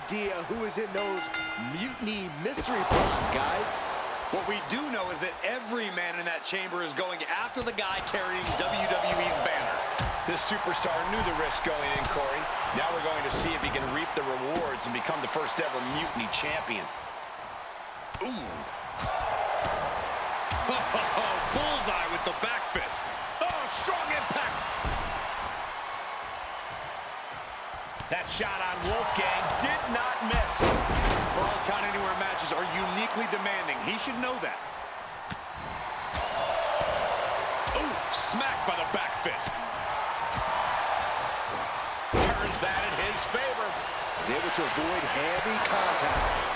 idea who is in those mutiny mystery pods, guys. What we do know is that every man in that chamber is going after the guy carrying WWE's banner. This superstar knew the risk going in, Corey. Now we're going to see if he can reap the rewards and become the first ever mutiny champion. Ooh. Bullseye with the back fist. Oh, strong impact. That shot on Wolfgang did not miss. Falls Count Anywhere matches are uniquely demanding. He should know that. Oof, smacked by the back fist. Turns that in his favor. He's able to avoid heavy contact.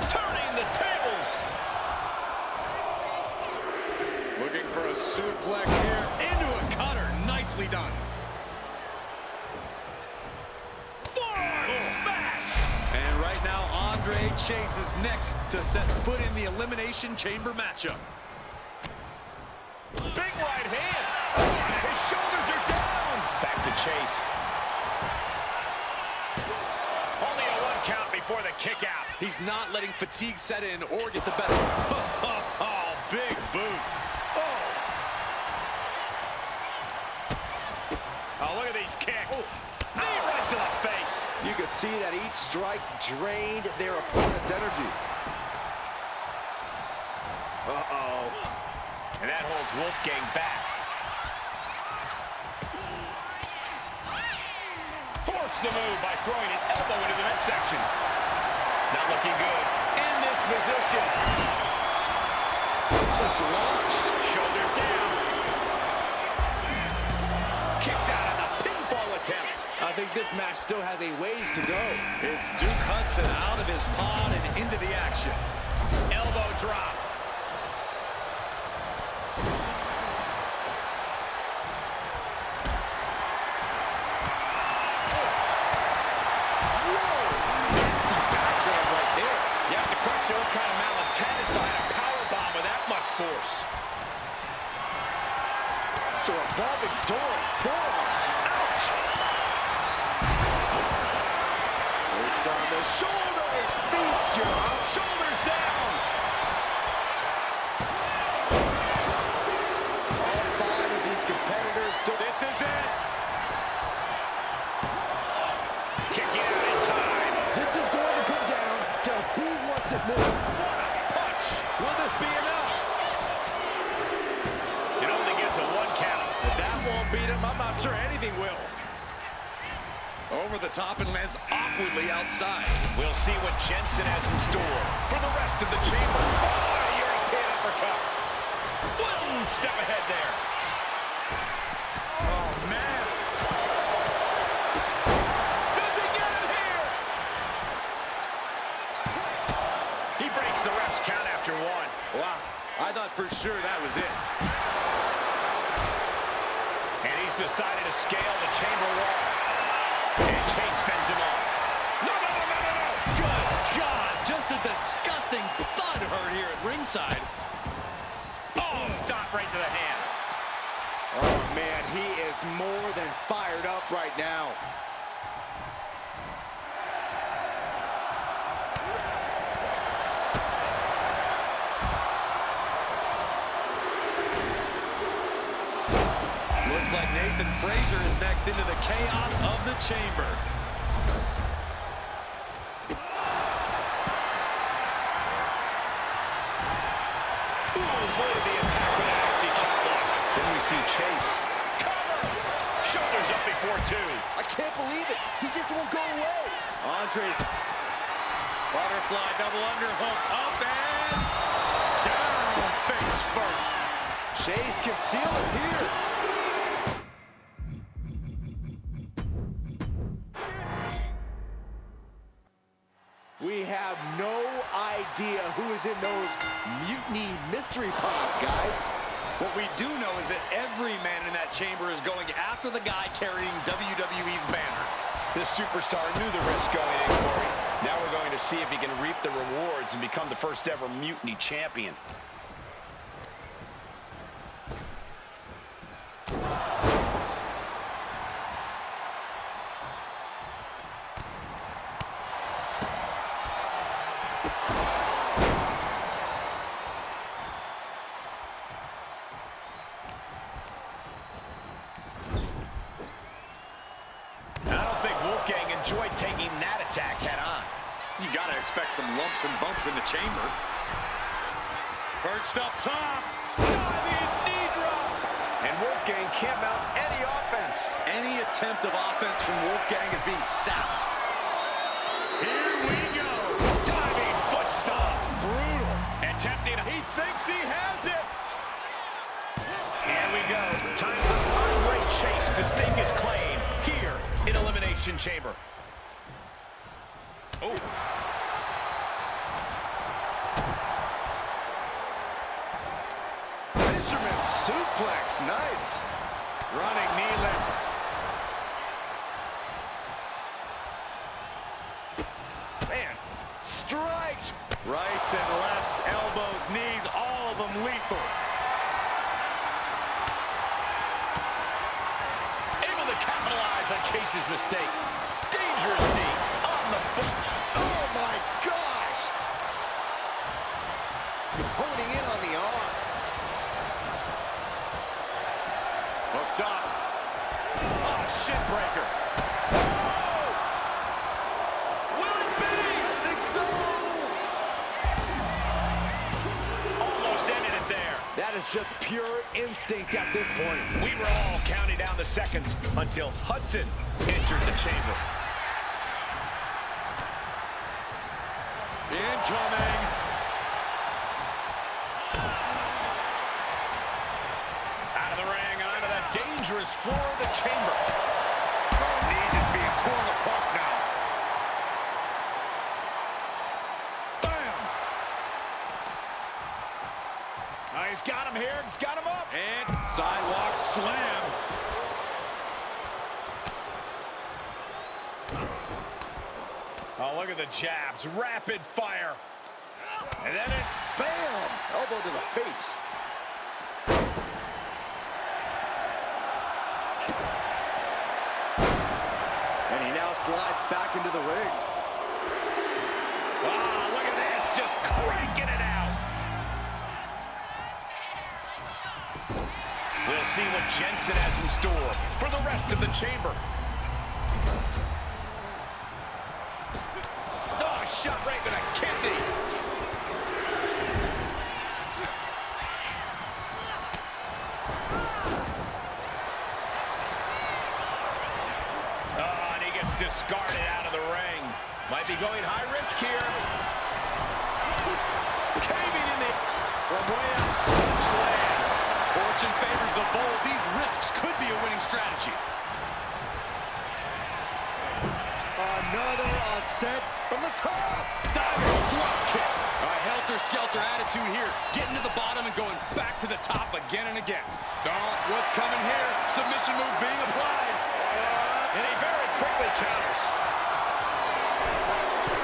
Turning the tables. Looking for a suplex here. Into a cutter. Nicely done. Forearm smash. And right now, Andre Chase is next to set foot in the Elimination Chamber matchup. Big right hand. His shoulders are down. Back to Chase. Only a 1 count before the kick out. He's not letting fatigue set in or get the better of him. Oh, big boot. Oh, look at these kicks. Knee right to the face. You could see that each strike drained their opponent's energy. Uh-oh. And that holds Wolfgang back. Thwarts the move by throwing an elbow into the midsection. Not looking good. In this position. Just launched. Shoulders down. Kicks out on the pinfall attempt. I think this match still has a ways to go. It's Duke Hudson out of his pod and into the action. Elbow drop. Force. It's a revolving door of forearms. Ouch! Pushed on the shoulders. Feast your shoulders down. All 5 of these competitors. This is it. Kicking out in time. This is going to come down to who wants it more. What a punch! Will this be enough? Beat him. I'm not sure anything will. Over the top and lands awkwardly outside. We'll see what Jensen has in store for the rest of the chamber. Oh, European uppercut. One step ahead there. Oh, man. Does he get it here? He breaks the ref's count after 1. Wow, I thought for sure that was it. And he's decided to scale the chamber wall. And Chase fends him off. No. Good God, just a disgusting thud heard here at ringside. Oh, stop right to the hand. Oh, man, he is more than fired up right now. Looks like Nathan Frazier is next into the chaos of the chamber. Ooh, avoided the attack with an nasty chop block. Then we see Chase. Cover! Shoulders up before 2. I can't believe it. He just won't go away. Andre. Butterfly double underhook. Up and down face first. Chase can seal it here. We have no idea who is in those mutiny mystery pods, guys. What we do know is that every man in that chamber is going after the guy carrying WWE's banner. This superstar knew the risk going in, Corey. Now we're going to see if he can reap the rewards and become the first ever mutiny champion. enjoy taking that attack head on. You got to expect some lumps and bumps in the chamber. Perched up top. Diving knee drop. And Wolfgang can't mount any offense. Any attempt of offense from Wolfgang is being sapped. Here we go. Diving foot stomp. Brutal. Attempting. He thinks he has it. Here we go. Time for Andre Chase to stake his claim here in Elimination Chamber. Oh. Fisherman suplex. Nice. Running knee lift. Man. Strikes. Rights and lefts, elbows, knees, all of them lethal. Able to capitalize on Chase's mistake. Dangerous knee on the button. Oh my gosh! Honing in on the arm. Hooked up. Oh, shin breaker. Oh! Will it be? I think so. Almost ended it there. That is just pure instinct at this point. We were all counting down the seconds until Hudson entered the chamber. Incoming. Out of the ring, onto the dangerous floor of the chamber. Oh, knee just being torn apart now. Bam! Oh, he's got him here. He's got him up. And sidewalk slam. Oh, look at the jabs. Rapid fire. And then it... Bam! Elbow to the face. And he now slides back into the ring. Oh, look at this. Just cranking it out. We'll see what Jensen has in store for the rest of the chamber. Oh, shot right to the kidney. Oh, and he gets discarded out of the ring. Might be going high risk here. Caving in the... From way out. Punch lands. Fortune favors the bold. These risks could be a winning strategy. Another ascent from the top. Diving thrust kick. A helter-skelter attitude here. Getting to the bottom and going back to the top again and again. Oh, what's coming here? Submission move being applied. And he very quickly counters.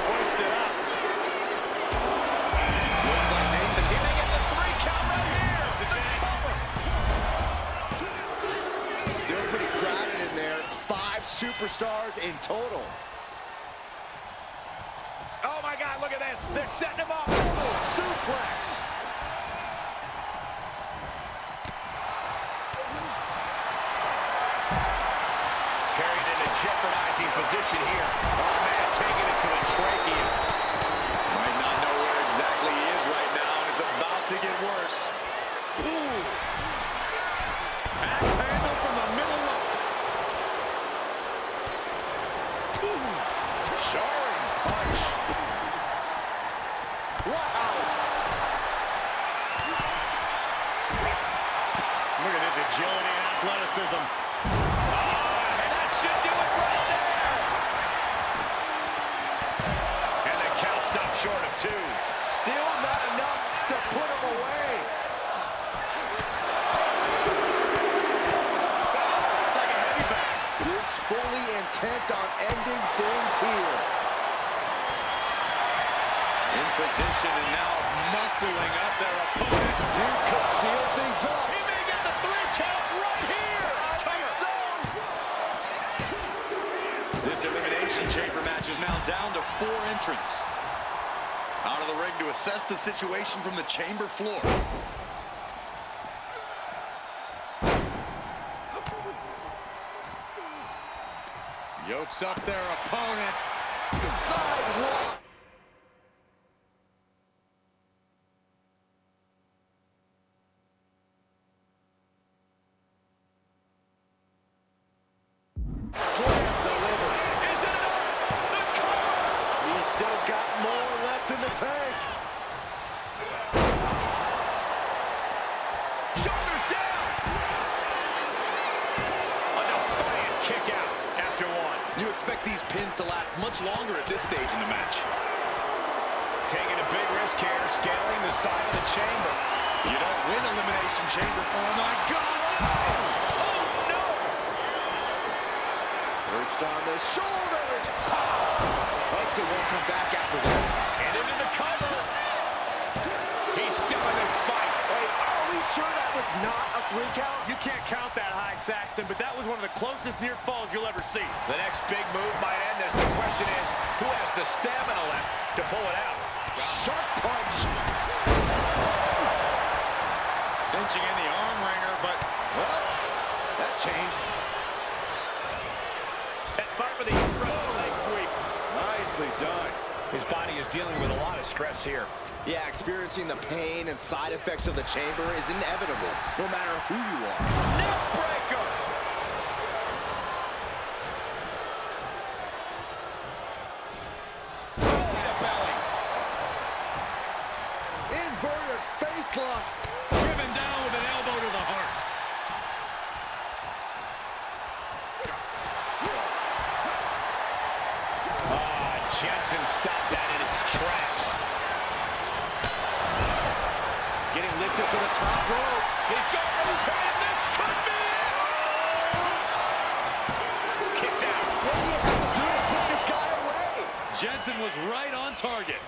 Hoisted up. Looks like Nathan. He may get the 3 count right here. This is it. Cover. Still pretty crowded in there. 5 superstars in total. Oh my God, look at this. They're setting him up. Double suplex. Carried in a jeopardizing position here. Oh man, taking it to the trachea. Might not know where exactly he is right now, and it's about to get worse. Ooh. Axe handle from the middle rope. Ooh. Jarring punch. Wow. Look at this agility and athleticism. And that should do it right there. And the count stopped short of 2. Still not enough to put him away. Like a heavy bag. Duke's fully intent on ending things here. In position and now muscling up their opponent. Duke could seal things up. He may get the 3 count right here. I think so. This elimination chamber match is now down to 4 entrants. Out of the ring to assess the situation from the chamber floor. Yokes up their opponent. Sidewalk. Slam delivered. Is it enough? The cover! He's still got more left in the tank. Shoulders down. A defiant kick out after one. You expect these pins to last much longer at this stage in the match. Taking a big risk here, scaling the side of the chamber. You don't win Elimination Chamber. Oh, my God. Oh, no! Perched on the shoulders. Hudson won't come back after that. And into the cover. He's still in this fight. Wait, are we sure that was not a 3 count? You can't count that high, Saxton, but that was one of the closest near falls you'll ever see. The next big move might end this. The question is, who has the stamina left to pull it out? Sharp punch. Cinching in the arm wringer, but Well, that changed. Set bar for the leg sweep. Nicely done. His body is dealing with a lot of stress here. Yeah, experiencing the pain and side effects of the chamber is inevitable, no matter who you are. Neck breaker. belly to belly. Inverted face lock. Driven down with an elbow to the heart. Jensen stopped that in its tracks. Getting lifted to the top rope. He's got no pain. This could be it. Kicks out. What do you have to do to put this guy away? Jensen was right on target.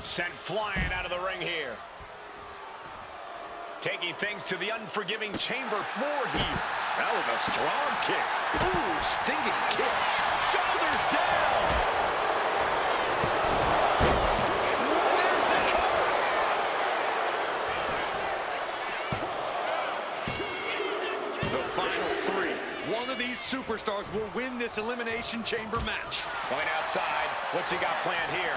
Sent flying out of the ring here. Taking things to the unforgiving chamber floor here. That was a strong kick. Ooh, stinging kick. Shoulders down. And there's the cover. The final 3. One of these superstars will win this Elimination Chamber match. Going outside. What's he got planned here?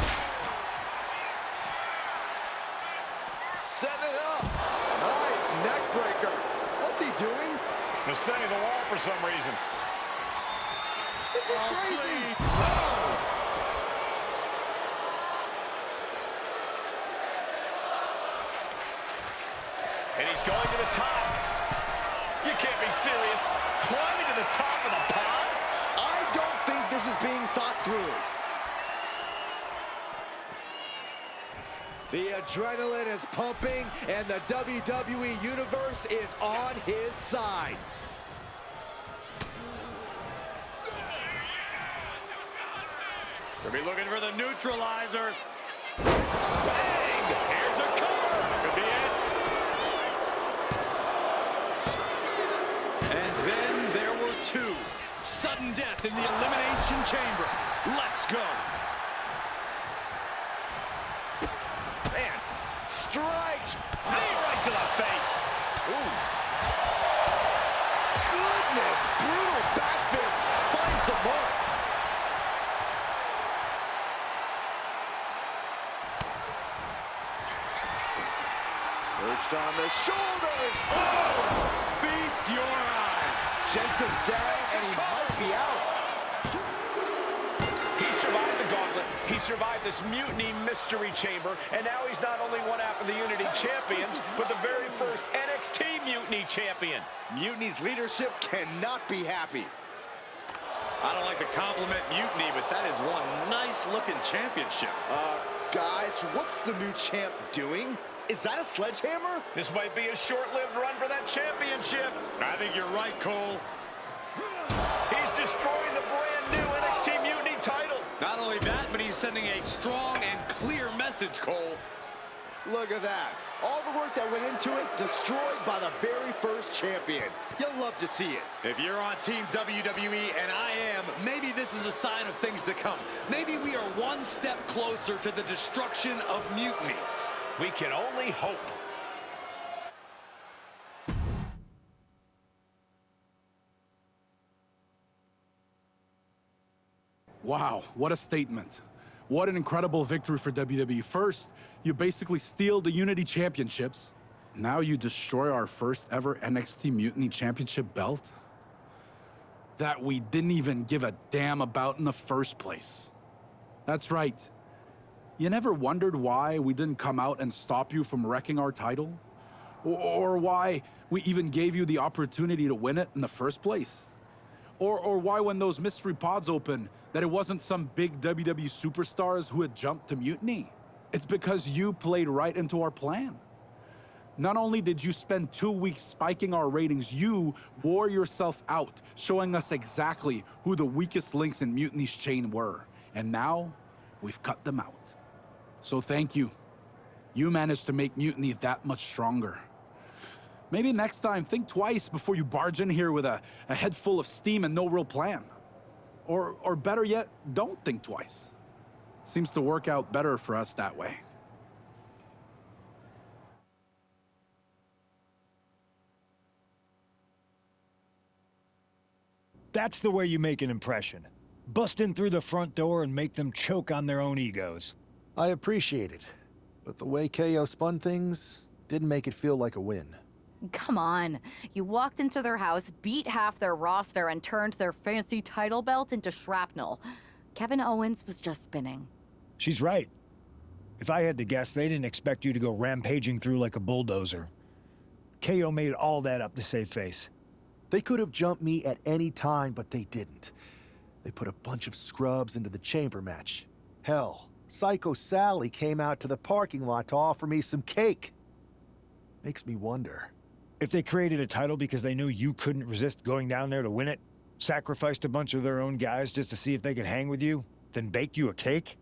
Set it up. Nice neck breaker. What's he doing? He's setting the wall for some reason. This is crazy. And he's going to the top. You can't be serious. Climbing to the top of the pod? I don't think this is being thought through. The adrenaline is pumping, and the WWE Universe is on his side. They'll be looking for the neutralizer. Bang! Here's a cover. Could be it. And then there were 2. Sudden death in the Elimination Chamber. Let's go. Man, strikes. Knee right to the face. Ooh. Goodness, brutal back fist finds the mark. Perched on the shoulders. Oh! Feast your eyes. Jensen down, and he might be out. He survived the gauntlet. He survived this mutiny mystery chamber, and now he's not only one half of the Unity champions, but the very first NXT Mutiny champion. Mutiny's leadership cannot be happy. I don't like the compliment Mutiny, but that is one nice-looking championship. Guys, what's the new champ doing? Is that a sledgehammer? This might be a short-lived run for that championship. I think you're right, Cole. He's destroying the brand new NXT Mutiny title. Not only that, but he's sending a strong and clear message, Cole. Look at that. All the work that went into it, destroyed by the very first champion. You'll love to see it. If you're on Team WWE, and I am, maybe this is a sign of things to come. Maybe we are one step closer to the destruction of Mutiny. We can only hope. Wow, what a statement. What an incredible victory for WWE. First, you basically steal the Unity Championships. Now you destroy our first ever NXT Mutiny Championship belt that we didn't even give a damn about in the first place. That's right. You never wondered why we didn't come out and stop you from wrecking our title? Or why we even gave you the opportunity to win it in the first place? Or why when those mystery pods opened, that it wasn't some big WWE superstars who had jumped to Mutiny? It's because you played right into our plan. Not only did you spend 2 weeks spiking our ratings, you wore yourself out, showing us exactly who the weakest links in Mutiny's chain were. And now, we've cut them out. So thank you. You managed to make Mutiny that much stronger. Maybe next time, think twice before you barge in here with a head full of steam and no real plan. Or better yet, don't think twice. Seems to work out better for us that way. That's the way you make an impression. Bust in through the front door and make them choke on their own egos. I appreciate it, but the way KO spun things didn't make it feel like a win. Come on. You walked into their house, beat half their roster, and turned their fancy title belt into shrapnel. Kevin Owens was just spinning. She's right. If I had to guess, they didn't expect you to go rampaging through like a bulldozer. KO made all that up to save face. They could have jumped me at any time, but they didn't. They put a bunch of scrubs into the chamber match. Hell, Psycho Sally came out to the parking lot to offer me some cake. Makes me wonder. If they created a title because they knew you couldn't resist going down there to win it, sacrificed a bunch of their own guys just to see if they could hang with you, then baked you a cake?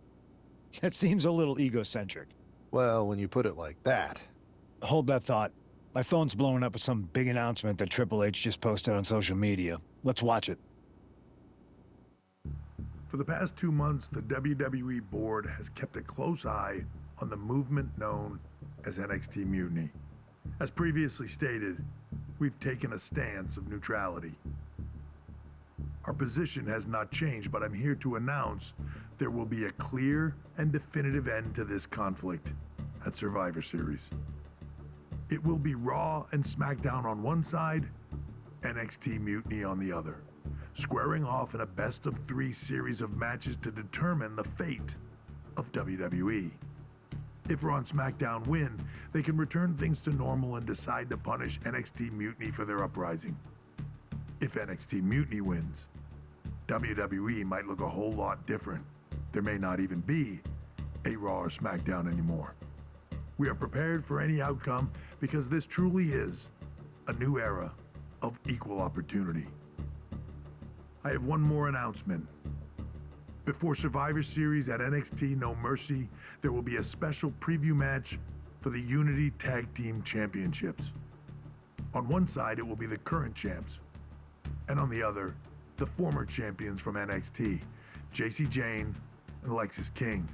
That seems a little egocentric. Well, when you put it like that. Hold that thought. My phone's blowing up with some big announcement that Triple H just posted on social media. Let's watch it. For the past 2 months, the WWE board has kept a close eye on the movement known as NXT Mutiny. As previously stated, we've taken a stance of neutrality. Our position has not changed, but I'm here to announce there will be a clear and definitive end to this conflict at Survivor Series. It will be Raw and SmackDown on one side, NXT Mutiny on the other, squaring off in a best-of-3 series of matches to determine the fate of WWE. If Raw and SmackDown win, they can return things to normal and decide to punish NXT Mutiny for their uprising. If NXT Mutiny wins, WWE might look a whole lot different. There may not even be a Raw or SmackDown anymore. We are prepared for any outcome because this truly is a new era of equal opportunity. I have one more announcement. Before Survivor Series at NXT No Mercy, there will be a special preview match for the Unity Tag Team Championships. On one side, it will be the current champs, and on the other, the former champions from NXT, Jacy Jayne and Alexis King.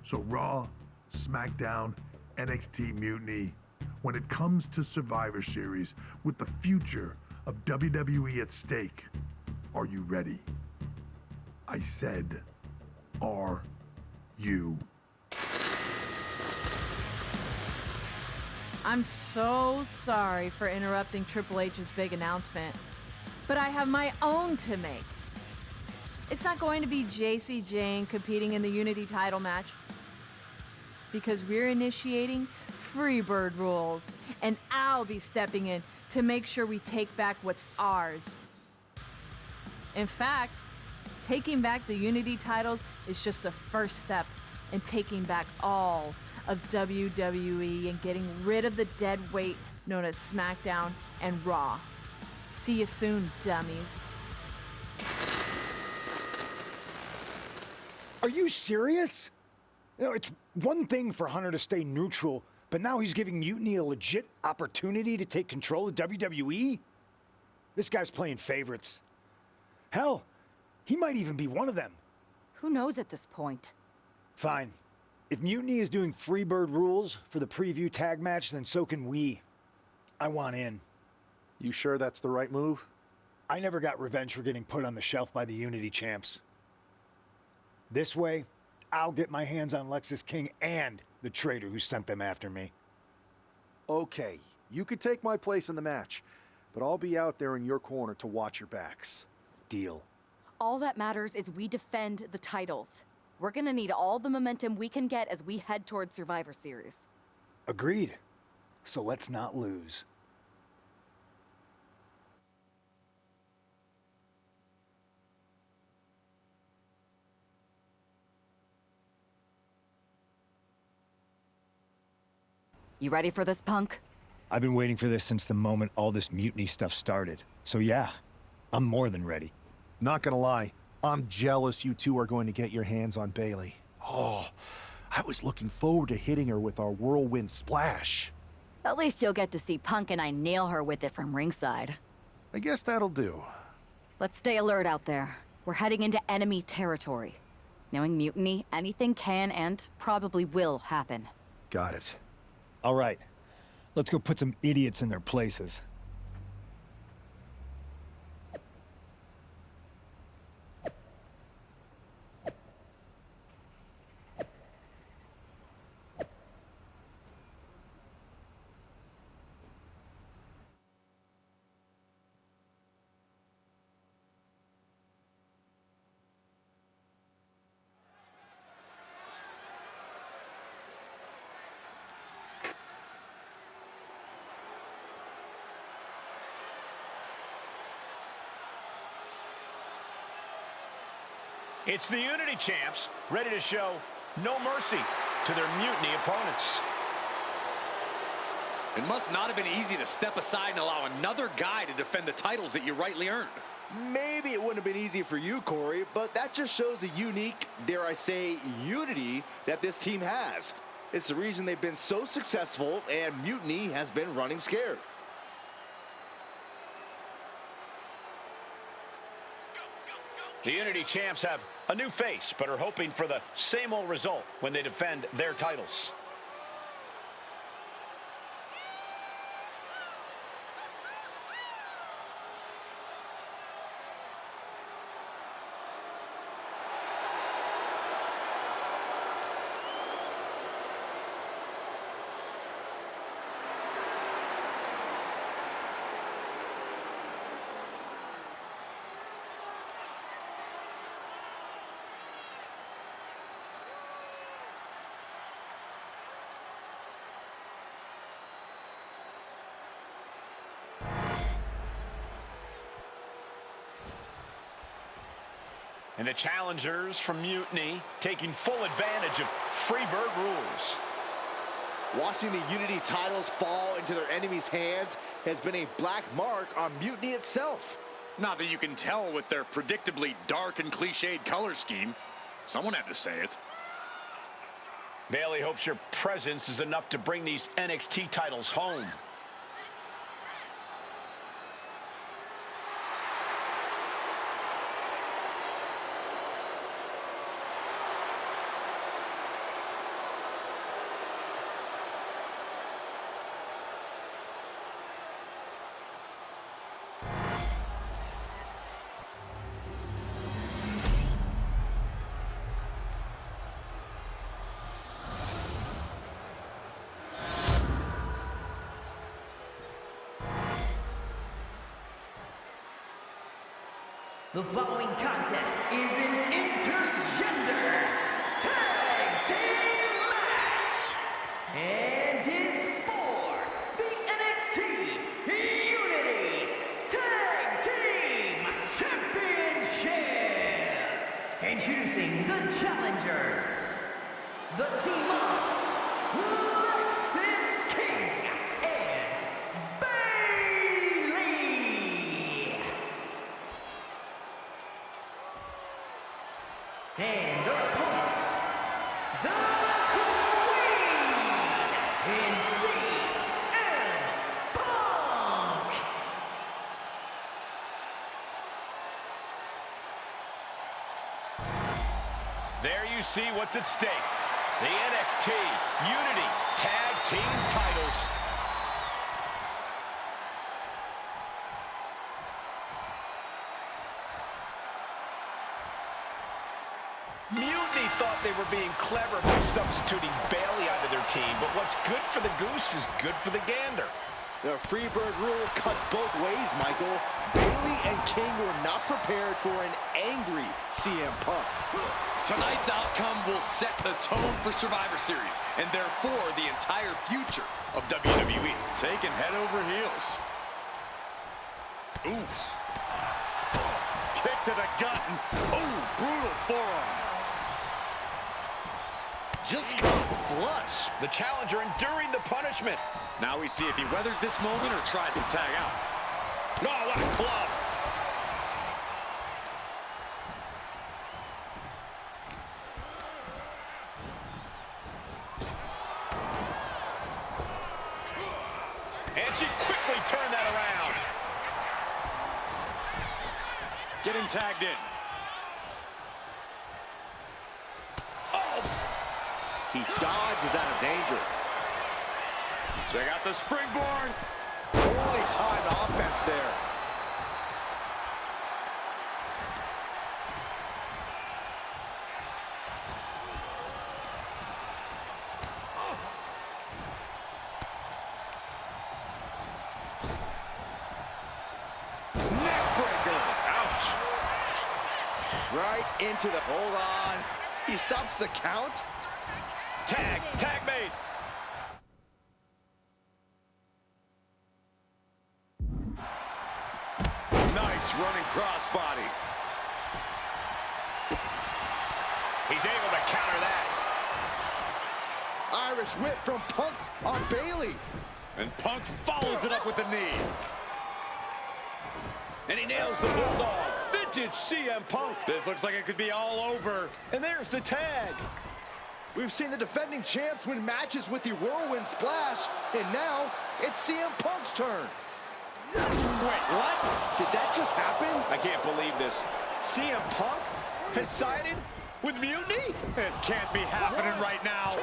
So Raw, SmackDown, NXT Mutiny, when it comes to Survivor Series, with the future of WWE at stake, are you ready? I said, are you? I'm so sorry for interrupting Triple H's big announcement, but I have my own to make. It's not going to be Jacy Jayne competing in the Unity title match, because we're initiating Freebird rules, and I'll be stepping in to make sure we take back what's ours. In fact, taking back the Unity titles is just the first step in taking back all of WWE and getting rid of the dead weight known as SmackDown and Raw. See you soon, dummies. Are you serious? You know, it's one thing for Hunter to stay neutral, but now he's giving Mutiny a legit opportunity to take control of WWE? This guy's playing favorites. Hell, he might even be one of them. Who knows at this point? Fine. If Mutiny is doing Freebird rules for the preview tag match, then so can we. I want in. You sure that's the right move? I never got revenge for getting put on the shelf by the Unity champs. This way, I'll get my hands on Lexis King and the traitor who sent them after me. Okay, you could take my place in the match, but I'll be out there in your corner to watch your backs. Deal. All that matters is we defend the titles. We're gonna need all the momentum we can get as we head toward Survivor Series. Agreed. So let's not lose. You ready for this, Punk? I've been waiting for this since the moment all this mutiny stuff started. So yeah, I'm more than ready. Not gonna lie, I'm jealous you two are going to get your hands on Bailey. Oh, I was looking forward to hitting her with our whirlwind splash. At least you'll get to see Punk and I nail her with it from ringside. I guess that'll do. Let's stay alert out there. We're heading into enemy territory. Knowing mutiny, anything can and probably will happen. Got it. All right, let's go put some idiots in their places. It's the Unity Champs, ready to show no mercy to their mutiny opponents. It must not have been easy to step aside and allow another guy to defend the titles that you rightly earned. Maybe it wouldn't have been easy for you, Corey, but that just shows the unique, dare I say, unity that this team has. It's the reason they've been so successful, and Mutiny has been running scared. The Unity Champs have a new face, but are hoping for the same old result when they defend their titles. And the challengers from Mutiny taking full advantage of Freebird rules. Watching the Unity titles fall into their enemies' hands has been a black mark on Mutiny itself. Not that you can tell with their predictably dark and cliched color scheme. Someone had to say it. Bailey hopes your presence is enough to bring these NXT titles home. The following contest is an intergender tag team match and is for the NXT Unity Tag Team Championship. Introducing the challengers, the team of Lexis King and Bailey. And their opponents, the Queen in CM Punk. There you see what's at stake. The NXT Unity Tag Team titles. Mutiny thought they were being clever by substituting Bayley onto their team, but what's good for the goose is good for the gander. The Freebird rule cuts both ways, Michael. Bayley and King were not prepared for an angry CM Punk. Tonight's outcome will set the tone for Survivor Series, and therefore the entire future of WWE. Taking head over heels. Ooh. Kick to the gut. Ooh, brutal forearm. Just caught flush. The challenger enduring the punishment. Now we see if he weathers this moment or tries to tag out. Oh, what a club. And she quickly turned that around. Getting tagged in. He dodges out of danger. Check out the springboard. Poorly timed offense there. Neckbreaker. Ouch. Right into the... Hold on. He stops the count. Tag made. Nice running crossbody. He's able to counter that. Irish whip from Punk on Bayley. And Punk follows it up with the knee. And he nails the bulldog. Vintage CM Punk. This looks like it could be all over. And there's the tag. We've seen the defending champs win matches with the whirlwind splash, and now it's CM Punk's turn. Wait, what? Did that just happen? I can't believe this. CM Punk has sided with Mutiny? This can't be happening right now.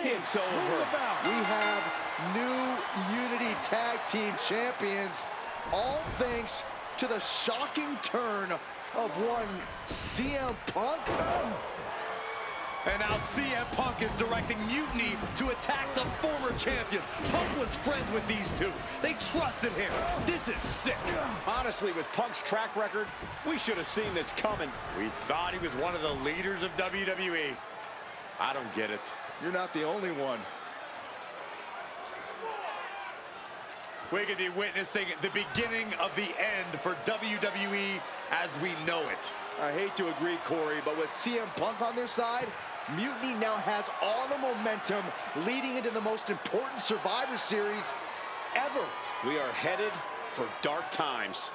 It's over. We have new Unity Tag Team Champions, all thanks to the shocking turn of one CM Punk. And now CM Punk is directing Mutiny to attack the former champions. Punk was friends with these two. They trusted him. This is sick. Honestly, with Punk's track record, we should have seen this coming. We thought he was one of the leaders of WWE. I don't get it. You're not the only one. We could be witnessing the beginning of the end for WWE as we know it. I hate to agree, Corey, but with CM Punk on their side, Mutiny now has all the momentum leading into the most important Survivor Series ever. We are headed for dark times.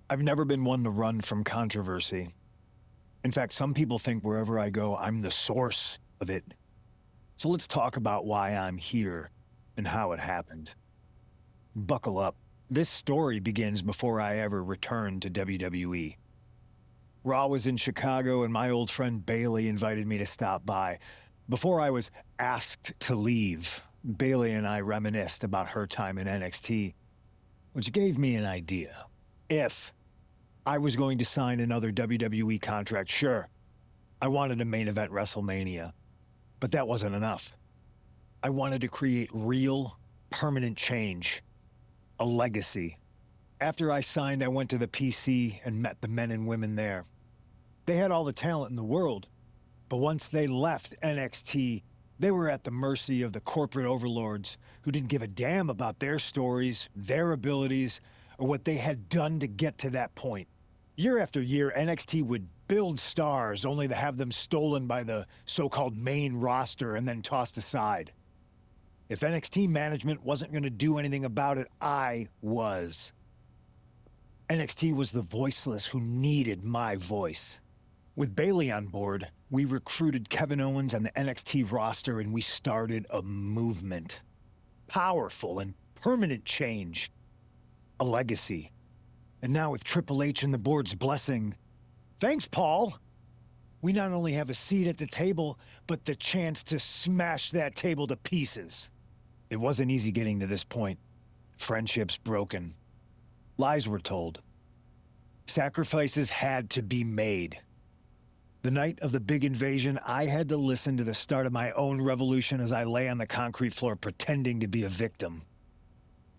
I've never been one to run from controversy. In fact, some people think wherever I go, I'm the source of it. So let's talk about why I'm here and how it happened. Buckle up. This story begins before I ever returned to WWE. Raw was in Chicago and my old friend Bayley invited me to stop by. Before I was asked to leave, Bayley and I reminisced about her time in NXT, which gave me an idea. If I was going to sign another WWE contract, sure, I wanted a main event WrestleMania, but that wasn't enough. I wanted to create real, permanent change, a legacy. After I signed, I went to the PC and met the men and women there. They had all the talent in the world, but once they left NXT, they were at the mercy of the corporate overlords who didn't give a damn about their stories, their abilities, or what they had done to get to that point. Year after year, NXT would build stars only to have them stolen by the so-called main roster and then tossed aside. If NXT management wasn't going to do anything about it, I was. NXT was the voiceless who needed my voice. With Bayley on board, we recruited Kevin Owens and the NXT roster and we started a movement. Powerful and permanent change. A legacy. And now with Triple H and the board's blessing, thanks, Paul! We not only have a seat at the table, but the chance to smash that table to pieces. It wasn't easy getting to this point. Friendships broken. Lies were told. Sacrifices had to be made. The night of the big invasion, I had to listen to the start of my own revolution as I lay on the concrete floor pretending to be a victim.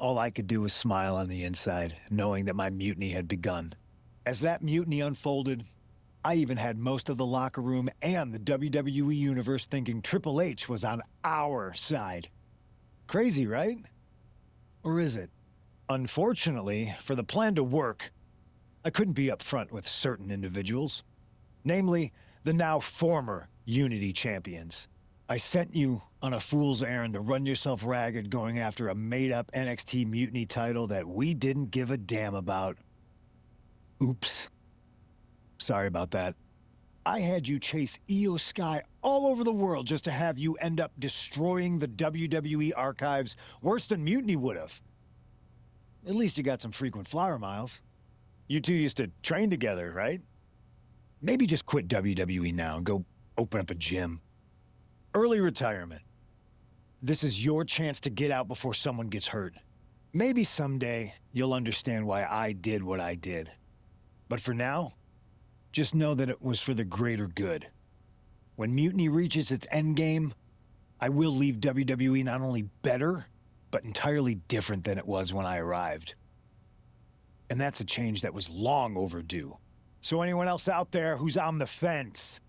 All I could do was smile on the inside, knowing that my mutiny had begun. As that mutiny unfolded, I even had most of the locker room and the WWE Universe thinking Triple H was on our side. Crazy, right? Or is it? Unfortunately, for the plan to work, I couldn't be upfront with certain individuals. Namely, the now former Unity champions. I sent you on a fool's errand to run yourself ragged going after a made-up NXT Mutiny title that we didn't give a damn about. Oops. Sorry about that. I had you chase Io Sky all over the world just to have you end up destroying the WWE archives worse than Mutiny would have. At least you got some frequent flower miles. You two used to train together, right? Maybe just quit WWE now and go open up a gym. Early retirement. This is your chance to get out before someone gets hurt. Maybe someday you'll understand why I did what I did. But for now, just know that it was for the greater good. When Mutiny reaches its endgame, I will leave WWE not only better, but entirely different than it was when I arrived. And that's a change that was long overdue. So anyone else out there who's on the fence,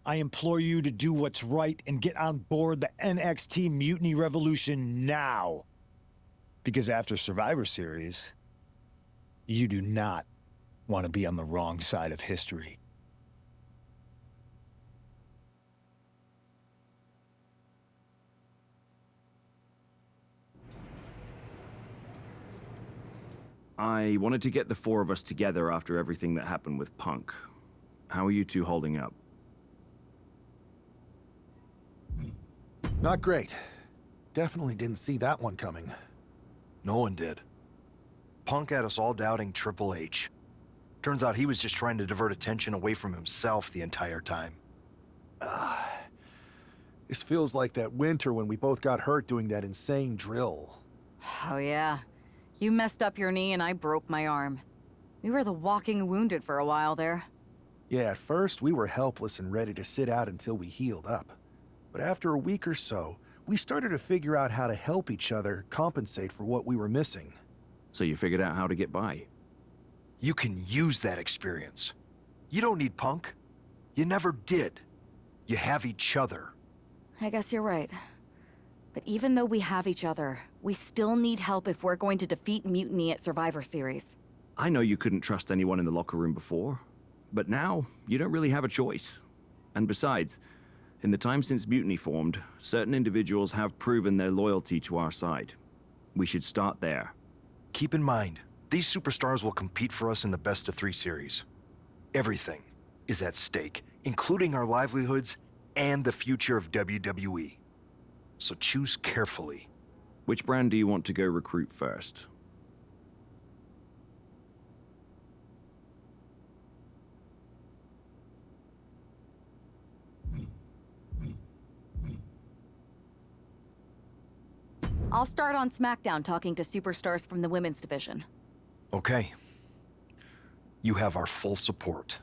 I implore you to do what's right and get on board the NXT Mutiny Revolution now. Because after Survivor Series, you do not want to be on the wrong side of history. I wanted to get the four of us together after everything that happened with Punk. How are you two holding up? Not great. Definitely didn't see that one coming. No one did. Punk had us all doubting Triple H. Turns out he was just trying to divert attention away from himself the entire time. This feels like that winter when we both got hurt doing that insane drill. Oh, yeah. You messed up your knee and I broke my arm. We were the walking wounded for a while there. Yeah, at first we were helpless and ready to sit out until we healed up. But after a week or so, we started to figure out how to help each other compensate for what we were missing. So you figured out how to get by? You can use that experience. You don't need Punk. You never did. You have each other. I guess you're right. But even though we have each other, we still need help if we're going to defeat Mutiny at Survivor Series. I know you couldn't trust anyone in the locker room before, but now you don't really have a choice. And besides, in the time since Mutiny formed, certain individuals have proven their loyalty to our side. We should start there. Keep in mind, these superstars will compete for us in the best-of-3 series. Everything is at stake, including our livelihoods and the future of WWE. So choose carefully. Which brand do you want to go recruit first? I'll start on SmackDown talking to superstars from the women's division. Okay. You have our full support.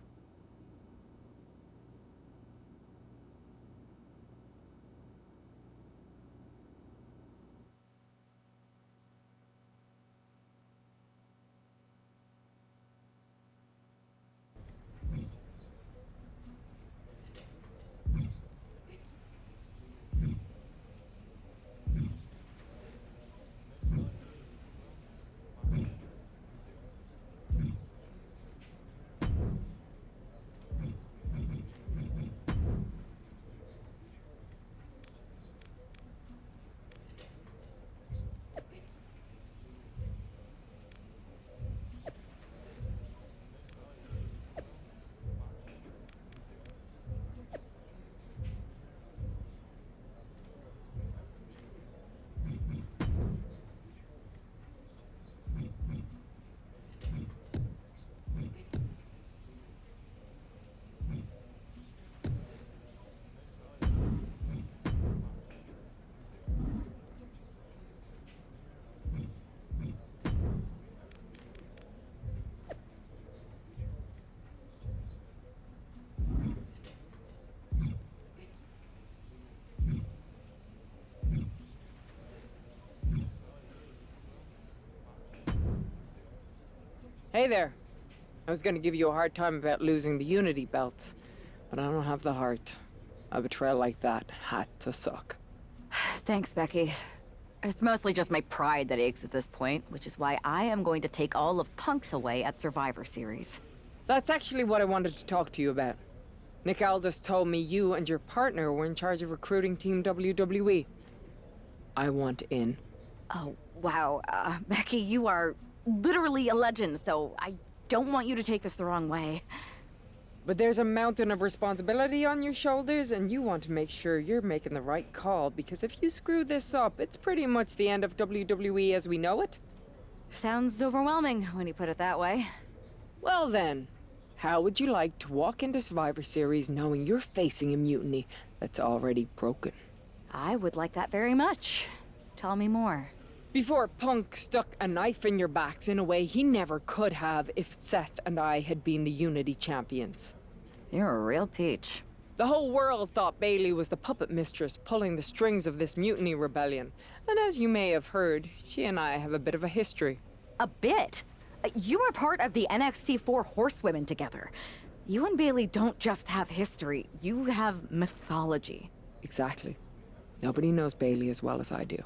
Hey there. I was gonna give you a hard time about losing the Unity belt, but I don't have the heart. A betrayal like that had to suck. Thanks, Becky. It's mostly just my pride that aches at this point, which is why I am going to take all of Punk's away at Survivor Series. That's actually what I wanted to talk to you about. Nick Aldis told me you and your partner were in charge of recruiting Team WWE. I want in. Oh, wow. Becky, you are literally a legend, so I don't want you to take this the wrong way. But there's a mountain of responsibility on your shoulders, and you want to make sure you're making the right call, because if you screw this up, it's pretty much the end of WWE as we know it. Sounds overwhelming when you put it that way. Well then, how would you like to walk into Survivor Series knowing you're facing a mutiny that's already broken? I would like that very much. Tell me more. Before Punk stuck a knife in your backs in a way he never could have if Seth and I had been the Unity champions. You're a real peach. The whole world thought Bailey was the puppet mistress pulling the strings of this mutiny rebellion. And as you may have heard, she and I have a bit of a history. A bit? You were part of the NXT 4 Horsewomen together. You and Bailey don't just have history, you have mythology. Exactly. Nobody knows Bailey as well as I do.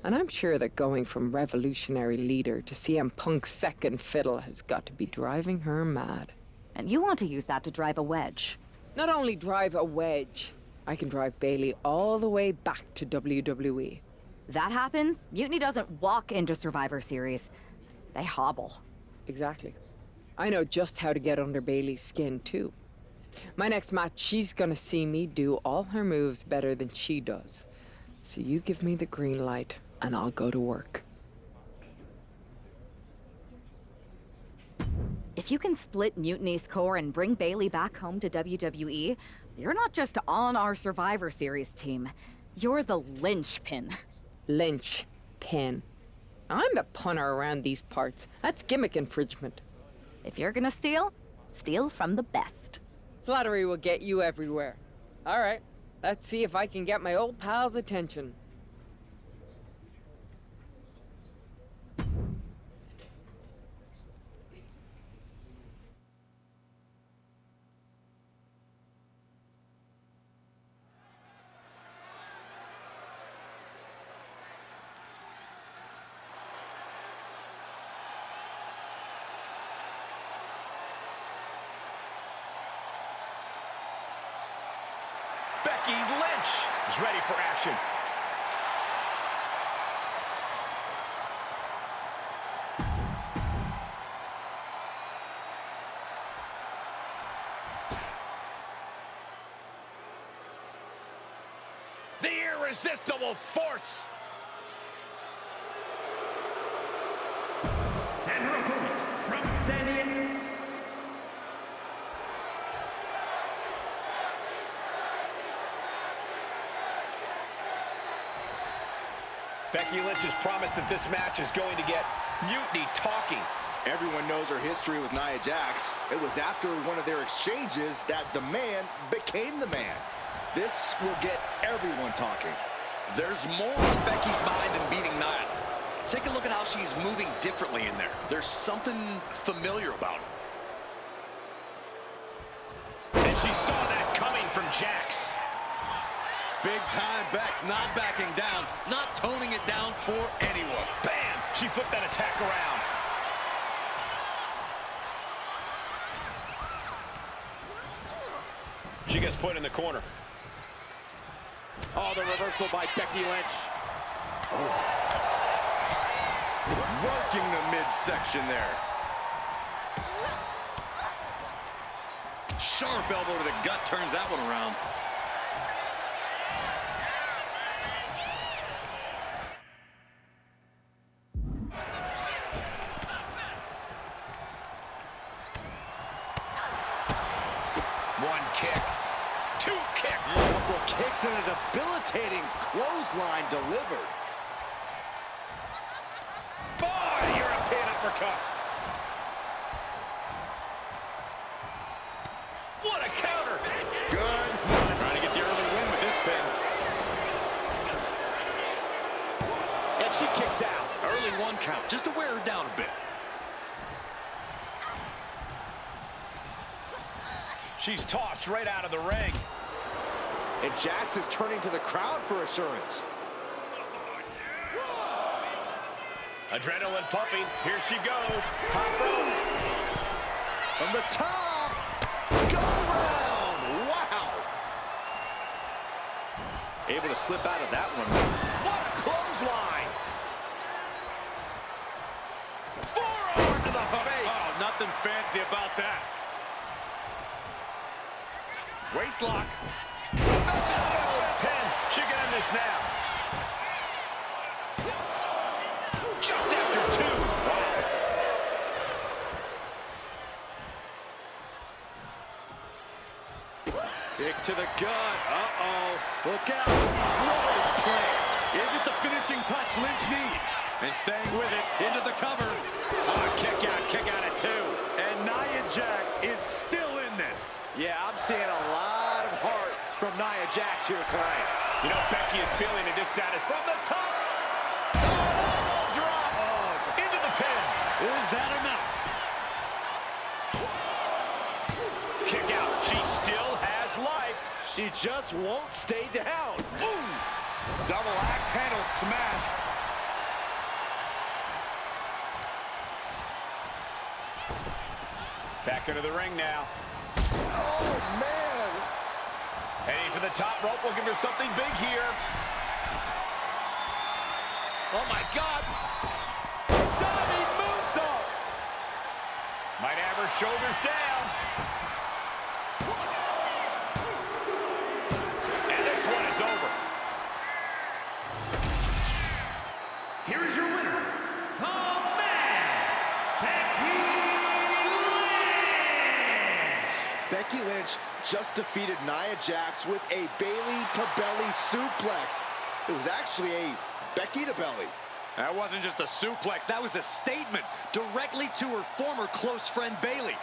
And I'm sure that going from revolutionary leader to CM Punk's second fiddle has got to be driving her mad. And you want to use that to drive a wedge. Not only drive a wedge, I can drive Bailey all the way back to WWE. That happens, Mutiny doesn't walk into Survivor Series. They hobble. Exactly. I know just how to get under Bailey's skin, too. My next match, she's gonna see me do all her moves better than she does. So you give me the green light, and I'll go to work. If you can split Mutiny's core and bring Bailey back home to WWE, you're not just on our Survivor Series team. You're the linchpin. Linchpin. I'm the punter around these parts. That's gimmick infringement. If you're gonna steal, steal from the best. Flattery will get you everywhere. All right. Let's see if I can get my old pal's attention. Becky Lynch is ready for action. The irresistible force. And her opponent from San Diego. Becky Lynch has promised that this match is going to get Mutiny talking. Everyone knows her history with Nia Jax. It was after one of their exchanges that the man became the man. This will get everyone talking. There's more on Becky's mind than beating Nia. Take a look at how she's moving differently in there. There's something familiar about it. And she saw that coming from Jax. Big time Bex, not backing down, not toning it down for anyone. Bam! She flipped that attack around. She gets put in the corner. Oh, the reversal by Becky Lynch. Oh. Working the midsection there. Sharp elbow to the gut turns that one around. One kick, two kick. Multiple kicks and a debilitating clothesline delivered. Boy, European uppercut. What a counter. Good. Trying to get the early win with this pin. And she kicks out. Early one count, just to wear her down a bit. she's tossed right out of the ring. And Jax is turning to the crowd for assurance. Adrenaline pumping. Here she goes. Top rope. From the top. Go round. Wow. Able to slip out of that one. What a clothesline. Forearm to the face. Oh, nothing fancy about that. Waistlock. Pin. She can end this now. Just after 2. Wow. Kick to the gut. Uh-oh. Look out. What is planned? Is it the finishing touch Lynch needs? And staying with it into the cover. Oh, kick out at 2. And Nia Jax is still in this. Yeah, I'm seeing a lot of heart from Nia Jax here tonight. You know, Becky is feeling a dissatisfaction. From the top. Drop. Oh, Into the pin. is that enough? Kick out. She still has life. She just won't stay down. Ooh. Double axe handle smash. Back into the ring now. Oh, man. Heading for the top rope. We'll give her something big here. Oh, my God. Diving moonsault. Might have her shoulders down. And this one is over. Here is your winner, the man, Becky Lynch just defeated Nia Jax with a Bailey to belly suplex. It was actually a Becky to belly. That wasn't just a suplex. That was a statement directly to her former close friend, Bailey.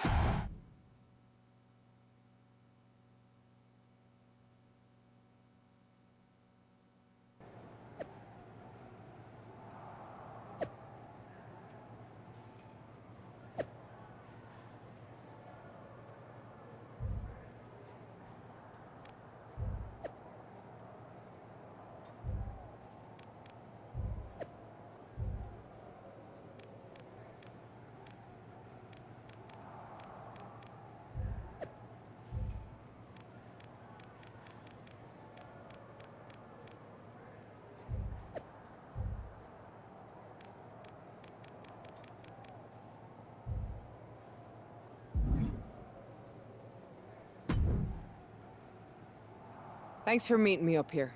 Thanks for meeting me up here.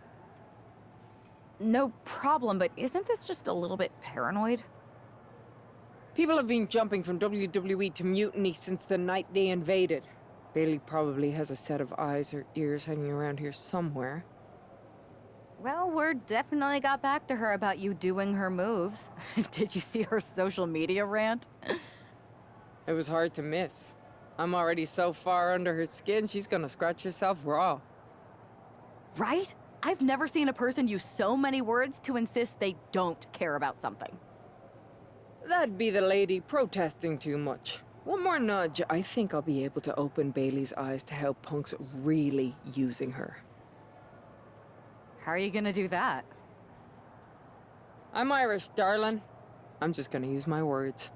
No problem, but isn't this just a little bit paranoid? People have been jumping from WWE to Mutiny since the night they invaded. Bailey probably has a set of eyes or ears hanging around here somewhere. Well, word definitely got back to her about you doing her moves. Did you see her social media rant? It was hard to miss. I'm already so far under her skin, she's gonna scratch herself raw. Right? I've never seen a person use so many words to insist they don't care about something. That'd be the lady protesting too much. One more nudge, I think I'll be able to open Bailey's eyes to how Punk's really using her. How are you gonna do that? I'm Irish, darling. I'm just gonna use my words.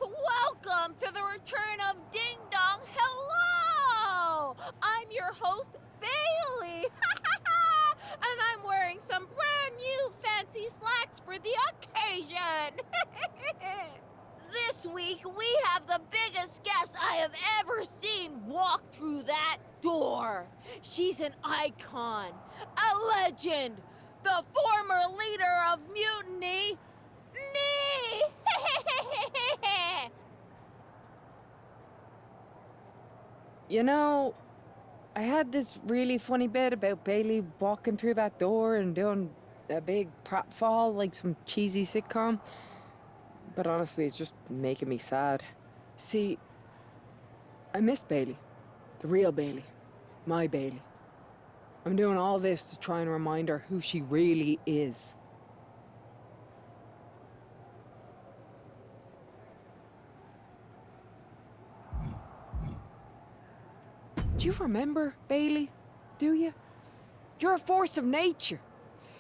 Welcome to the return of Ding Dong. Hello! I'm your host, Bailey. And I'm wearing some brand new fancy slacks for the occasion. This week, we have the biggest guest I have ever seen walk through that door. She's an icon, a legend, the former leader of Mutiny, me! You know, I had this really funny bit about Bailey walking through that door and doing a big pratfall like some cheesy sitcom. But honestly, it's just making me sad. See, I miss Bailey. The real Bailey. My Bailey. I'm doing all this to try and remind her who she really is. Do you remember, Bailey? Do you? You're a force of nature.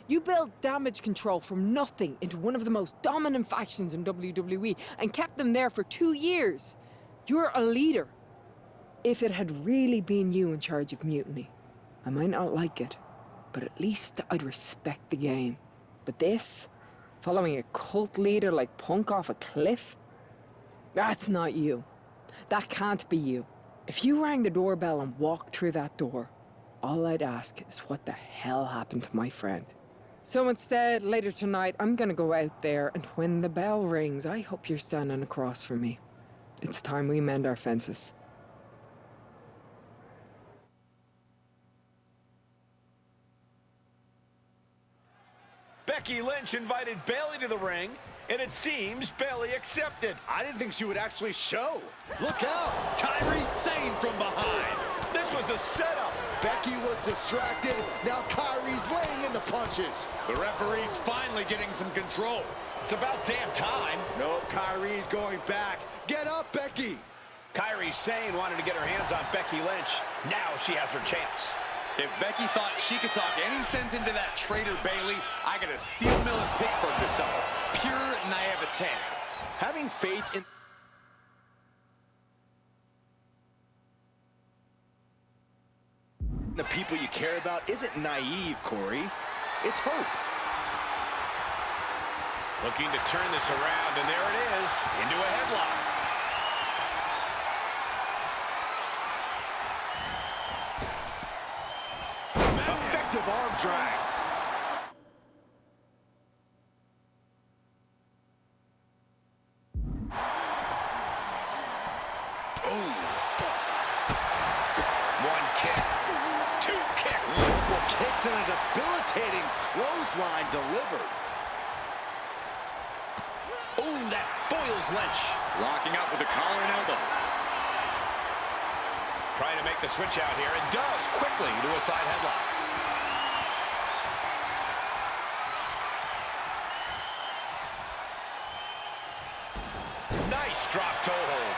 You built Damage Control from nothing into one of the most dominant factions in WWE and kept them there for 2 years. You're a leader. If it had really been you in charge of Mutiny, I might not like it, but at least I'd respect the game. But this, following a cult leader like Punk off a cliff, that's not you. That can't be you. If you rang the doorbell and walked through that door, all I'd ask is what the hell happened to my friend. So instead, later tonight, I'm gonna go out there, and when the bell rings, I hope you're standing across from me. It's time we mend our fences. Becky Lynch invited Bailey to the ring, and it seems Bailey accepted. I didn't think she would actually show. Look out! Kairi Sane from behind. This was a setup. Becky was distracted. Now Kairi's laying in the punches. The referee's finally getting some control. It's about damn time. No, Kairi's going back. Get up, Becky. Kairi Sane wanted to get her hands on Becky Lynch. Now she has her chance. If Becky thought she could talk any sense into that traitor Bailey, I got a steel mill in Pittsburgh this summer. Pure naivete. Having faith in the people you care about isn't naive, Corey. It's hope. Looking to turn this around, and there it is, into a headlock. Effective arm drag. One kick. Two kick. Multiple kicks and a debilitating clothesline delivered. Oh, that foils Lynch. Locking up with the collar and elbow. Trying to make the switch out here, and does quickly to a side headlock. Nice drop toe hold.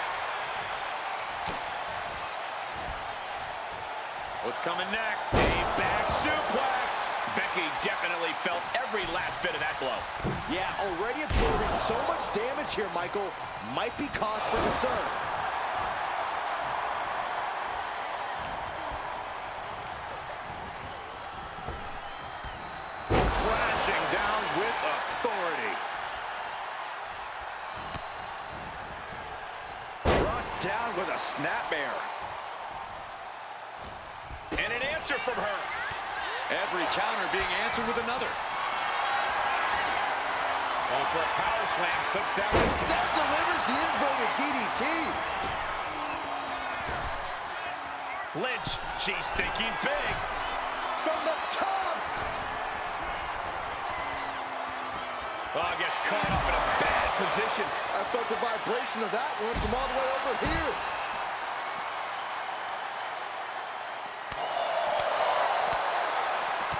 What's coming next? A back suplex. Becky definitely felt every last bit of that blow. Yeah, already absorbing so much damage here, Michael. Might be cause for concern. Crashing down with authority. Brought down with a snapmare. And an answer from her. Every counter being answered with another. Going for a power slam, slips down. Instead delivers the inverted DDT. Lynch, she's thinking big. From the top. Oh, gets caught up in a bad position. I felt the vibration of that one from all the way over here.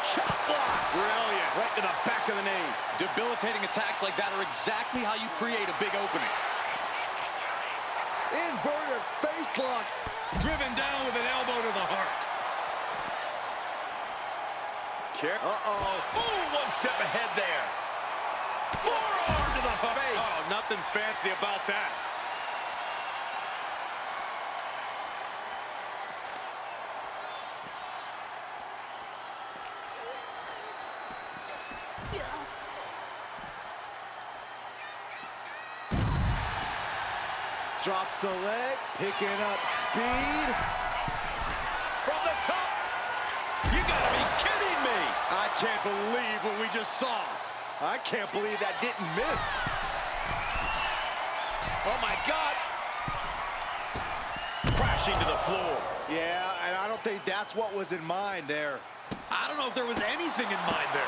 Chop block. Brilliant. Right to the back of the knee. Debilitating attacks like that are exactly how you create a big opening. Inverted face lock. Driven down with an elbow to the heart. Kick. Uh-oh. Ooh, one step ahead there. Forearm to the face. Oh, nothing fancy about that. Drops the leg, picking up speed. From the top. You gotta be kidding me. I can't believe what we just saw. I can't believe that didn't miss. Oh my God. crashing to the floor. Yeah, and I don't think that's what was in mind there. I don't know if there was anything in mind there.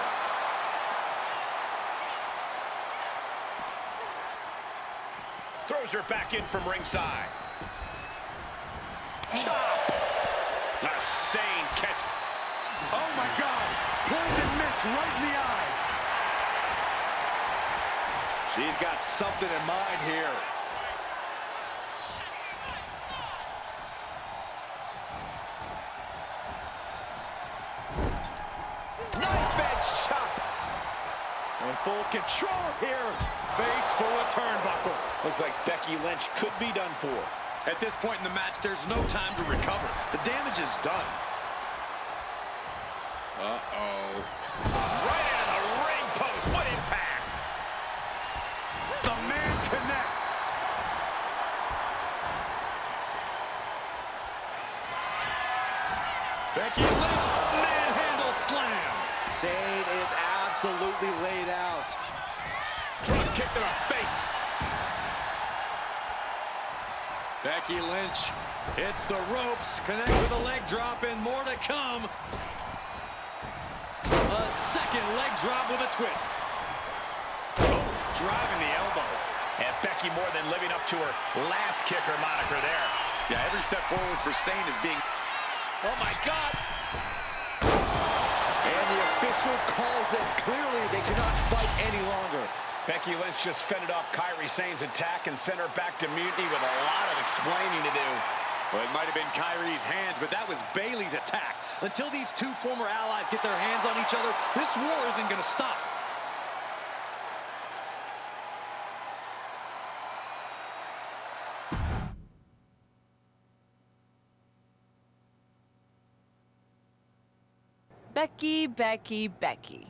Throws her back in from ringside. Chop! A sane catch. Oh my God! Poison mist right in the eyes. She's got something in mind here. Knife edge chop. In full control here. Face full of turnbuckle. Looks like Becky Lynch could be done for. At this point in the match, there's no time to recover. The damage is done. Uh-oh. Right into the ring post. What impact! The man connects. Becky Lynch, manhandle slam. Sane is absolutely laid out. Drop kick to the face. Becky Lynch hits the ropes, connects with a leg drop, and more to come. A second leg drop with a twist. Oh, driving the elbow. And Becky more than living up to her last kicker moniker there. Yeah, every step forward for Sane is being... Oh, my God. And the official calls it. Clearly, they cannot fight any longer. Becky Lynch just fended off Kairi Sane's attack and sent her back to mutiny with a lot of explaining to do. Well, it might have been Kairi's hands, but that was Bayley's attack. Until these two former allies get their hands on each other, this war isn't going to stop. Becky, Becky, Becky.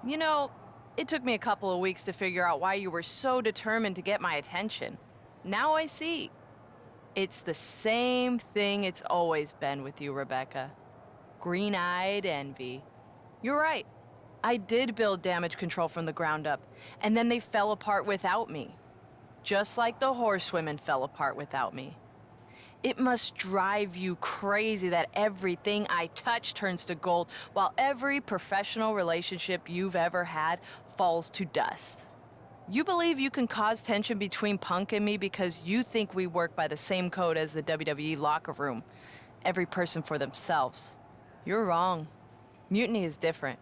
You know, it took me a couple of weeks to figure out why you were so determined to get my attention. Now I see. It's the same thing it's always been with you, Rebecca. Green-eyed envy. You're right. I did build damage control from the ground up, and then they fell apart without me. Just like the horsewomen fell apart without me. It must drive you crazy that everything I touch turns to gold, while every professional relationship you've ever had falls to dust. You believe you can cause tension between Punk and me because you think we work by the same code as the WWE locker room. Every person for themselves. You're wrong. Mutiny is different.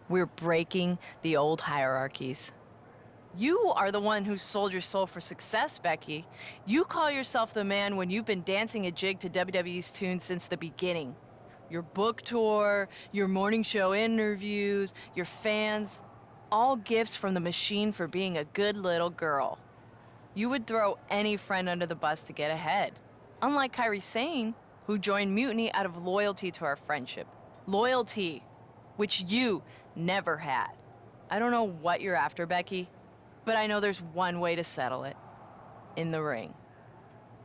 We're breaking the old hierarchies. You are the one who sold your soul for success, Becky. You call yourself the man when you've been dancing a jig to WWE's tune since the beginning. Your book tour, your morning show interviews, your fans, all gifts from the machine for being a good little girl. You would throw any friend under the bus to get ahead. Unlike Kairi Sane, who joined Mutiny out of loyalty to our friendship. Loyalty, which you never had. I don't know what you're after, Becky, but I know there's one way to settle it. In the ring.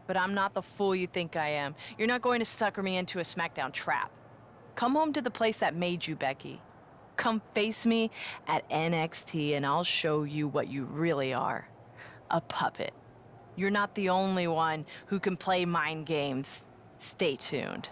But I'm not the fool you think I am. You're not going to sucker me into a SmackDown trap. Come home to the place that made you, Becky. Come face me at NXT and I'll show you what you really are. A puppet. You're not the only one who can play mind games. Stay tuned.